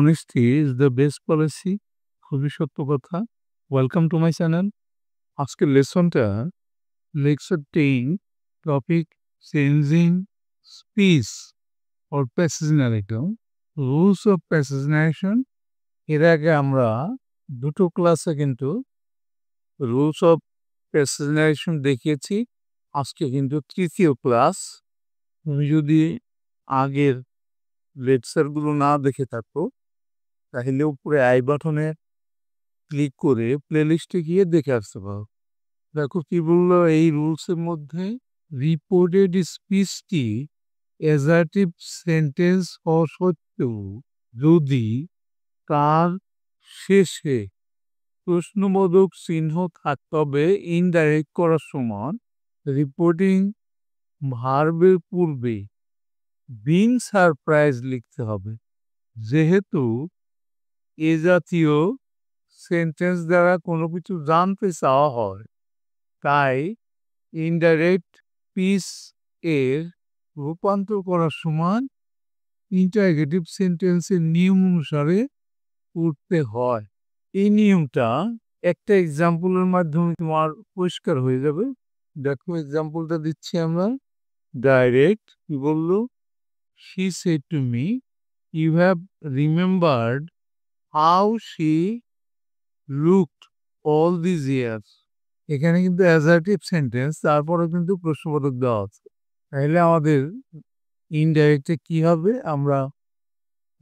honesty is the best policy. খুবই সত্য কথা। Welcome to my channel. আজকের লেসনটা lecture 10 topic changing speech or passage narrative rules of passage narration. এর আগে আমরা দুটো ক্লাসে কিন্তু রুলস অফ প্যাসেজ ন্যারেশন দেখিয়েছি। আজকে কিন্তু তৃতীয় ক্লাস। তুমি যদি আগের লেকচারগুলো না দেখে থাকো তাহলে উপরে আই বাটনে ক্লিক করে প্লেলিস্টে গিয়ে দেখে আসতে পারো। দেখো কি বললো এই রুলসের মধ্যে, রিপোর্টেড স্পিচটি অ্যাজার্টিভ সেন্টেন্স হওয়া সত্ত্বেও যদি তার শেষে প্রশ্নবোধক চিহ্ন থাকতে হবে ইনডাইরেক্ট করার সময় রিপোর্টিং ভার্বের পূর্বে বিং সারপ্রাইজ লিখতে হবে। যেহেতু এ জাতীয় সেন্টেন্স দ্বারা কোনো কিছু জানতে চাওয়া হয়, তাই ইনডাইরেক্ট স্পিচ এর রূপান্তর করার সময় ইন্টারগেটিভ সেন্টেন্সের নিয়ম অনুসারে করতে হয়। এই নিয়মটা একটা এক্সাম্পলের মাধ্যমে তোমার পরিষ্কার হয়ে যাবে। দেখো এক্সাম্পলটা দিচ্ছি আমরা। ডাইরেক্ট কি বললো, she said to me, you have remembered how she looked all these years. এখানে কিন্তু অ্যাসার্টিভ সেন্টেন্স, তারপরে কিন্তু প্রশ্নবোধক দেওয়া আছে। তাহলে আমাদের ইনডাইরেক্টে কি হবে, আমরা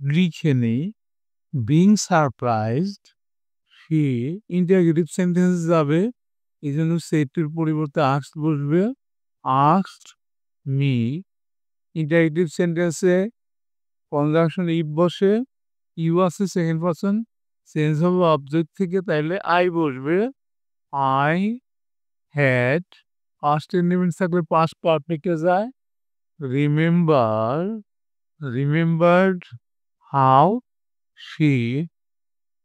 লিখে নেই বিং সারপ্রাইজড, সে ইন্টারগেটিভ সেন্টেন্স যাবে, এই জন্য সেটির পরিবর্তে আস্কড বসবে। আস্কড মি, ইন্টারগেটিভ সেন্টেন্সে কনজাংশন ইফ বসে, ইউ আছে সেকেন্ড পারসন, চেঞ্জ হবে অবজেক্ট থেকে, তাইলে আই বসবে। আই হ্যাড, পাস্ট ইন্ডিপেন্ডেন্স থাকলে পাস্ট পারফেক্টে যায়। Remembered how she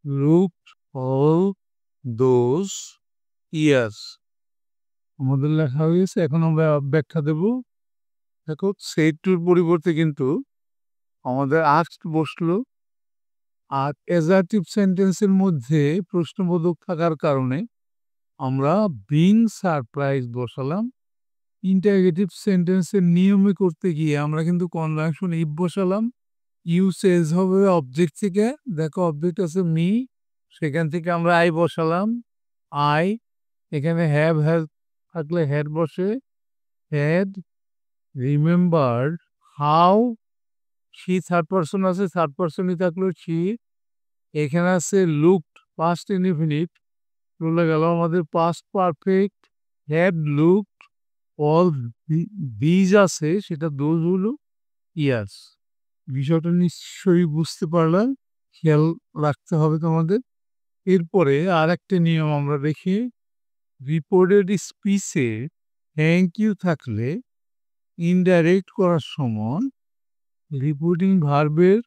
looked all those years. আমাদের লেখা হয়েছে, এখন আমরা ব্যাখ্যা দেব। দেখো সেইটুর পরিবর্তে কিন্তু আমাদের আস্কড বসলো, আর অ্যাজার্টিভ সেন্টেন্সের মধ্যে প্রশ্নবোধক থাকার কারণে আমরা বিং সারপ্রাইজ বসালাম। ইন্টারগেটিভ সেন্টেন্সের নিয়মে করতে গিয়ে আমরা কিন্তু কনজাংশন ইফ বসালাম। ইউ চেঞ্জ হবে অবজেক্ট থেকে, দেখো অবজেক্ট আছে মি, সেখান থেকে আমরা আই বসালাম। আই, এখানে হ্যাভ হ্যাজ থাকলে হ্যাড বসে, had remembered how, she third person আছে, থার্ড পারসনই থাকলো শি। এখানে আছে লুকড পাস্ট ইনডিফিনিট, চলে গেল আমাদের past perfect, had looked all these আছে, সেটা দোজ হলো ইয়ার্স। বিষয়টা নিশ্চয়ই বুঝতে পারলাম, খেয়াল রাখতে হবে তোমাদের। এরপরে আর একটা নিয়ম আমরা দেখি, রিপোর্টেড স্পিচে থ্যাংক ইউ থাকলে ইনডাইরেক্ট করার সময় রিপোর্টিং ভার্বের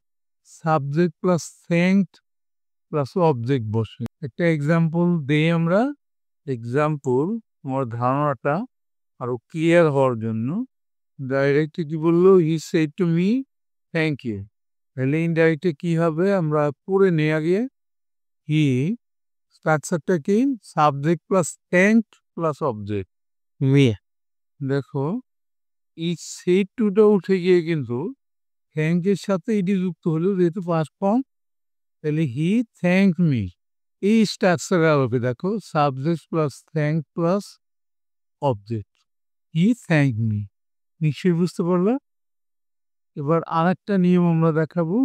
subject plus thanked plus object বসে। একটা এক্সাম্পল দেই আমরা। এক্সাম্পল আমার ধারণাটা আরো ক্লিয়ার হওয়ার জন্য, ডাইরেক্টে কি বললো, he said to me thank you. তাহলে ইনডাইরেক্টে কি হবে, আমরা পড়ে নিয়ে আগে। হি স্ট্রাকচারটা কি, subject plus thanked plus object me. দেখো এই সেড টুটা উঠে গিয়ে কিন্তু থ্যাঙ্কের সাথে এটি যুক্ত হলো, যেহেতু পাস্ট ফর্ম, তাহলে হি থ্যাঙ্ক মি। এই স্ট্রাকচারে আলোকে দেখো, subject plus thank plus object, he thank me. নিশ্চয়ই বুঝতে পারলা। এবার আর একটা নিয়ম আমরা দেখাবো,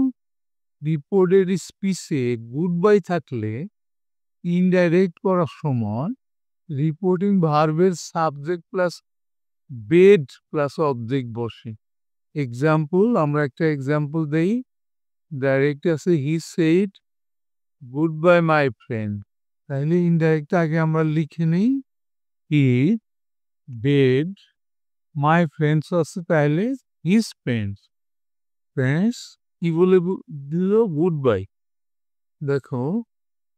রিপোর্টেড স্পিচে গুড বাই থাকলে ইনডাইরেক্ট করার সময় রিপোর্টিং ভার্বের subject plus bade plus object বসে। এক্সাম্পল, আমরা একটা এক্সাম্পল দেই। ডাইরেক্ট আছে he said good bye my friend, তাহলে ইনডাইরেক্ট আগে আমরা লিখে নিই হি বেড মাই ফ্রেন্ডস আছে, তাহলে হিজ ফ্রেন্ডস কি বলে দিল, গুড বাই। দেখো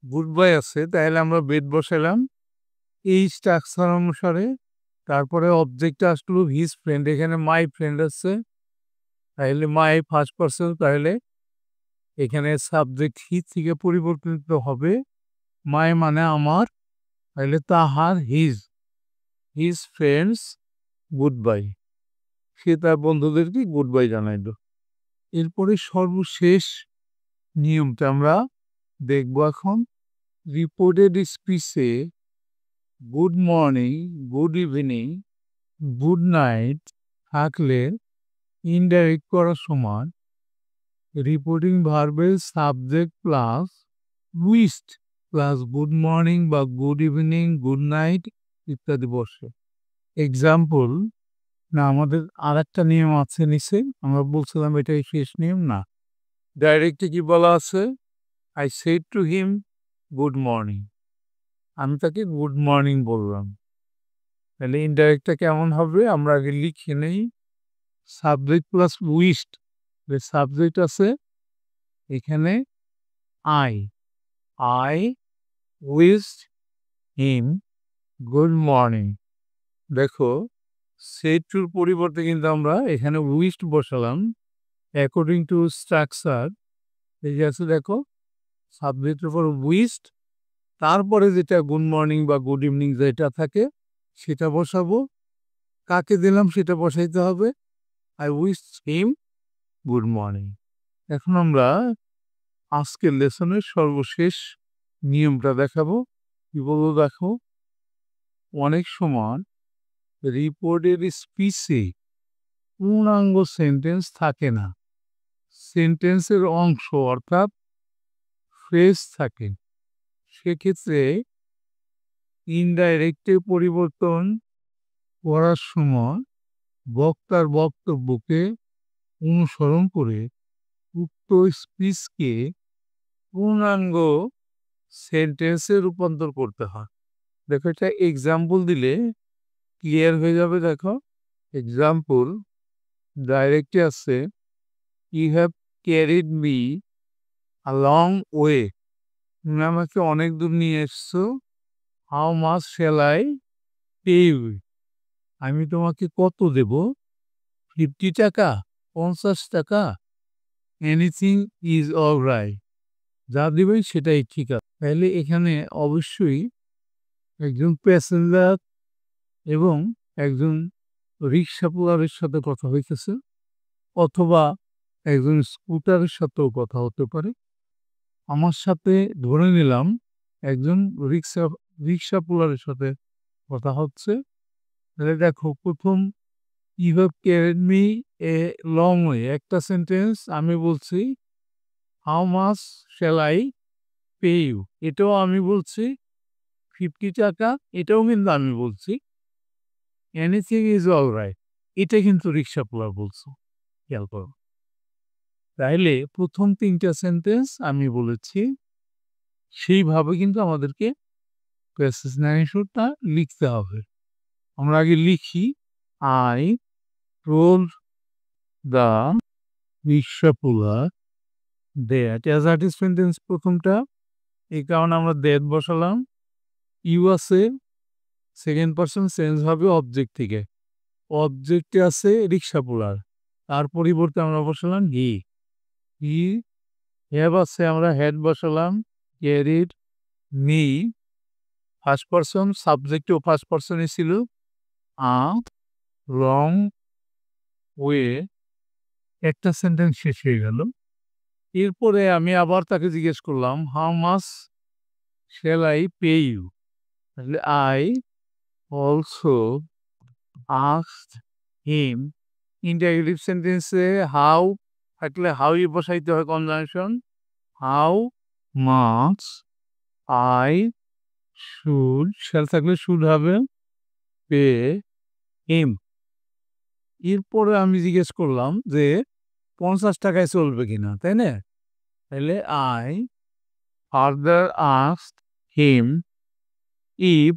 গুড বাই আছে, তাহলে আমরা বেড বসালাম এই স্ট্রাকচার অনুসারে। তারপরে অবজেক্ট আসলো হিজ ফ্রেন্ড, এখানে মাই ফ্রেন্ড আছে, তাহলে মাই ফার্স্ট পারসন, তাহলে এখানে সাবজেক্ট হি থেকে পরিবর্তিত হবে মাই মানে আমার, তাহলে তাহার হিজ ফ্রেন্ডস গুড বাই, সে তার বন্ধুদেরকে গুড বাই জানাইল। এরপরে সর্বশেষ নিয়মটা আমরা দেখব এখন। রিপোর্টেড স্পিচে good morning, good evening, good night থাকলে ইনডাইরেক্ট করার সময় রিপোর্টিং ভার্বের subject plus wished plus good morning বা গুড ইভিনিং, গুড নাইট ইত্যাদি বসে। এক্সাম্পল না, আমাদের আর একটা নিয়ম আছে নিচে, আমরা বলছিলাম এটাই শেষ নিয়ম না। ডাইরেক্টে কি বলা আছে? I said to him good morning, আমি তাকে গুড মর্নিং বললাম। তাহলে ইনডাইরেক্টটা কেমন হবে? আমরা আগে লিখে নেই। সাবজেক্ট প্লাস উইশড, যে সাবজেক্ট আছে এখানে I wished him good morning. দেখো সেড টুর পরিবর্তে কিন্তু আমরা এখানে উইশড বসালাম অ্যাকর্ডিং টু স্ট্রাকচার। এই যে আছে দেখো, সাবজেক্টের পর উইশড, তারপরে যেটা গুড মর্নিং বা গুড ইভিনিং যেটা থাকে সেটা বসাবো। কাকে দিলাম সেটা বসাইতে হবে, I wish him good morning. এখন আমরা আজকের লেসনের সর্বশেষ নিয়মটা দেখাবো। কি বলবো দেখো, অনেক সময় রিপোর্টের স্পিচে পূর্ণাঙ্গ সেন্টেন্স থাকে না, সেন্টেন্সের অংশ অর্থাৎ ফ্রেজ থাকে। সেক্ষেত্রে ইনডাইরেক্টে পরিবর্তন করার সময় বক্তার বক্তব্যকে অনুসরণ করে উক্ত স্পিচকে পূর্ণাঙ্গ সেন্টেন্সে রূপান্তর করতে হয়। দেখো এটা এক্সাম্পল দিলে ক্লিয়ার হয়ে যাবে। দেখো এক্সাম্পল ডাইরেক্টে আছে, you have carried me a long way, তুমি আমাকে অনেক দূর নিয়ে এসছো। How much shall I pay you, আমি তোমাকে কত দেব? 50 টাকা, 50 টাকা? এনিথিং ইজ অলরাইট, যা দেবেন সেটাই ঠিক আছে। তাহলে এখানে অবশ্যই একজন প্যাসেঞ্জার এবং একজন রিক্সা পোলারের সাথে কথা হইতেছে, অথবা একজন স্কুটারের সাথেও কথা হতে পারে। আমার সাথে ধরে নিলাম একজন রিক্সা পোলারের সাথে কথা হচ্ছে। তাহলে দেখো প্রথম you have carried me a long way, একটা সেন্টেন্স আমি বলছি how much shall I pay you, এটাও আমি বলছি 50 টাকা, এটাও কিন্তু আমি বলছি। এনিথিং ইজ অলরাইট, এটা কিন্তু রিক্সা পোলার বলছো, খেয়াল করো। তাইলে প্রথম 3টা সেন্টেন্স আমি বলেছি, সেইভাবে কিন্তু আমাদেরকে প্যাসেজ ন্যারেশনটা লিখতে হবে। আমরা আগে লিখি, I told the rickshaw polar that, assertive sentence প্রথমটা, এই কারণে আমরা দ্যাট বসালাম। ইউ আছে সেকেন্ড পারসন, চেঞ্জ হবে অবজেক্ট থেকে, অবজেক্টে আছে রিক্সা পোলার, তার পরিবর্তে আমরা বসালাম হি। হ্যাভ আছে, আমরা হ্যাড বসালাম। ক্যারিড মি ফার্স্ট পারসন, সাবজেক্টেও ফার্স্ট পারসনই ছিল। আ লং ওয়ে, একটা সেন্টেন্স শেষ হয়ে গেল। এরপরে আমি আবার তাকে জিজ্ঞেস করলাম how much shall I pay you, তাহলে I also asked him. Interrogative সেন্টেন্সে হাউ থাকলে হাউই বসাইতে হয় conjunction, how much I should, shall থাকলে শুড হবে, পে হিম। এরপরে আমি জিজ্ঞেস করলাম যে 50 টাকায় চলবে কিনা, তাই না? তাহলে I further asked him if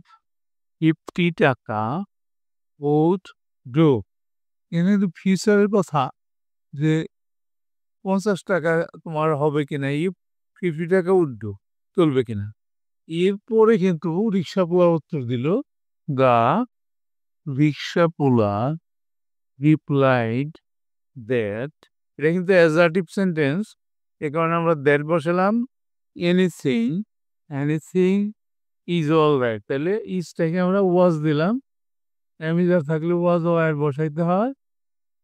50 টাকা উড ডু। এখানে কিন্তু ফিউচারের কথা, যে 50 টাকা তোমার হবে কিনা, ইফ 50 টাকা উড ডু, চলবে কিনা। এরপরে কিন্তু রিক্সা পোলার উত্তর দিল, the rickshaw polar replied that, এটা কিন্তু অ্যাজার্টিভ সেন্টেন্স, এ কারণে আমরা দ্যাট বসালাম। এনিথিং ইজ অলরাইট, তাহলে ইজটাকে আমরা ওয়াজ দিলাম। অ্যামিজার থাকলে ওয়াজ ওয়ার বসাইতে হয়।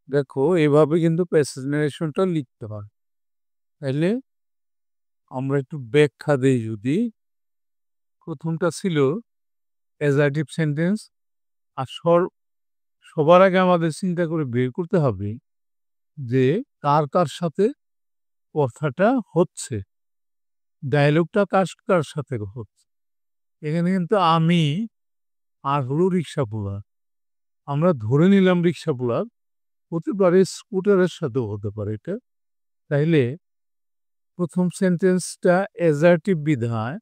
দেখো এভাবে কিন্তু প্যাসেজ নারেশনটা লিখতে হয়। তাহলে আমরা একটু ব্যাখ্যা দিই যদি। প্রথমটা ছিল অ্যাজার্টিভ সেন্টেন্স। আর সবার আগে আমাদের চিন্তা করে বের করতে হবে যে কার কার সাথে কথাটা হচ্ছে, ডায়লগটা কার কার সাথে হচ্ছে। এখানে কিন্তু আমি আর হলো রিক্সাওয়ালা, আমরা ধরে নিলাম রিক্সাওয়ালা, হতে পারে স্কুটারের সাথেও হতে পারে এটা। তাইলে প্রথম সেন্টেন্সটা অ্যাজার্টিভ বিধায়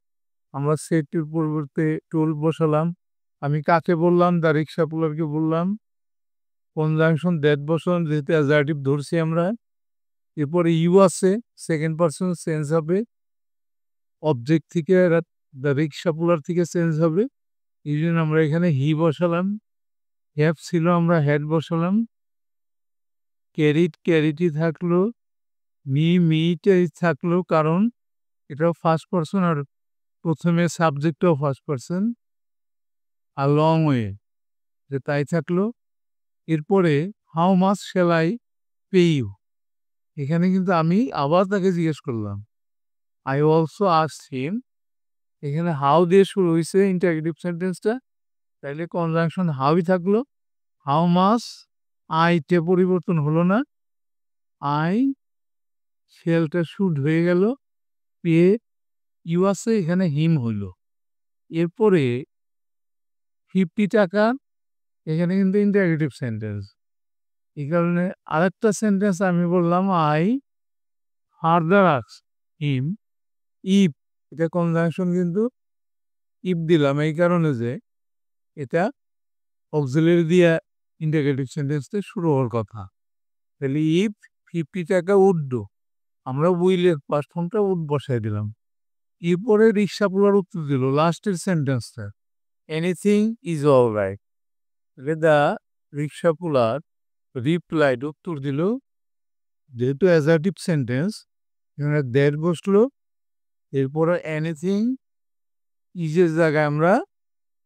আমরা সেটির পরিবর্তে টোল বসালাম। আমি কাকে বললাম? দ্য রিক্সাওয়ালাকে বললাম। কনজাংশন দ্যাট বসালাম, যেহেতু অ্যাজার্টিভ ধরছি আমরা। এরপরে ইউ আছে, সেকেন্ড পারসন চেঞ্জ হবে, অবজেক্ট থেকে দ্য রিক্সাওয়ালার থেকে চেঞ্জ হবে। এই জন্য আমরা এখানে হি বসালাম। হ্যাভ ছিল, আমরা হ্যাড বসালাম। ক্যারিটি থাকলো। মিটাই থাকলো, কারণ এটাও ফার্স্ট পারসন আর প্রথমে সাবজেক্টও ফার্স্ট পারসন। আর লং ওয়ে, যে তাই থাকলো। এরপরে how much shall I pay you, এখানে কিন্তু আমি আবার তাকে জিজ্ঞেস করলাম। আই অলসো আস্কড হিম, এখানে হাউ দিয়ে শুরু হয়েছে ইন্টারগেটিভ সেন্টেন্সটা, তাইলে কনজাংশন হাউই থাকলো। হাউ মাচ, আইতে পরিবর্তন হলো না, আই শেলটা শুড হয়ে গেল, পে ইউ আছে, এখানে হিম হইল। এরপরে 50 টাকা, এখানে কিন্তু ইন্টারগেটিভ সেন্টেন্স। এই কারণে আরেকটা সেন্টেন্স আমি বললাম I further asked him if, এটা কনজাংশন কিন্তু ইফ দিলাম এই কারণে যে এটা অক্সিলারি দিয়ে ইন্টারগেটিভ সেন্টেন্সটা শুরু হওয়ার কথা। তাহলে ইফ 50 টাকা উঠল, আমরা উইলের পাস্ট ফর্মটা উড বসাই দিলাম। এরপরে রিক্সাওয়ালার উত্তর দিল লাস্টের সেন্টেন্সটা, এনিথিং ইজ অলরাইট। দ্য রিক্সাওয়ালার রিপ্লাইড, উত্তর দিল। যেহেতু অ্যাজার্টিভ সেন্টেন্স, এখানে দ্যাট বসলো। এরপরে এনিথিং ইজের জায়গায় আমরা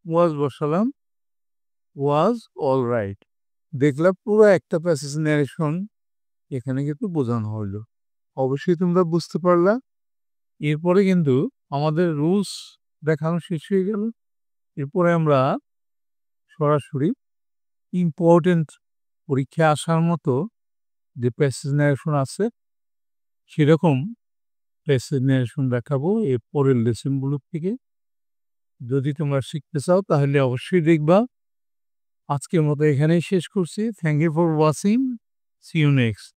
ওয়াজ বসালাম, ওয়াজ অলরাইট। দেখলাম পুরো একটা প্যাসেজ ন্যারেশন এখানে কিন্তু বোঝানো হলো। অবশ্যই তোমরা বুঝতে পারলা। এরপরে কিন্তু আমাদের রুলস দেখানো শেষ হয়ে গেল। এরপরে আমরা সরাসরি ইম্পর্টেন্ট পরীক্ষা আসার মতো যে প্যাসেজ ন্যারেশন আছে সেরকম প্যাসেজ ন্যারেশন দেখাবো এর পরের লেসনগুলোর থেকে। যদি তোমরা শিখতে চাও তাহলে অবশ্যই দেখবা। আজকের মতো এখানেই শেষ করছি। Thank you for watching. See you next.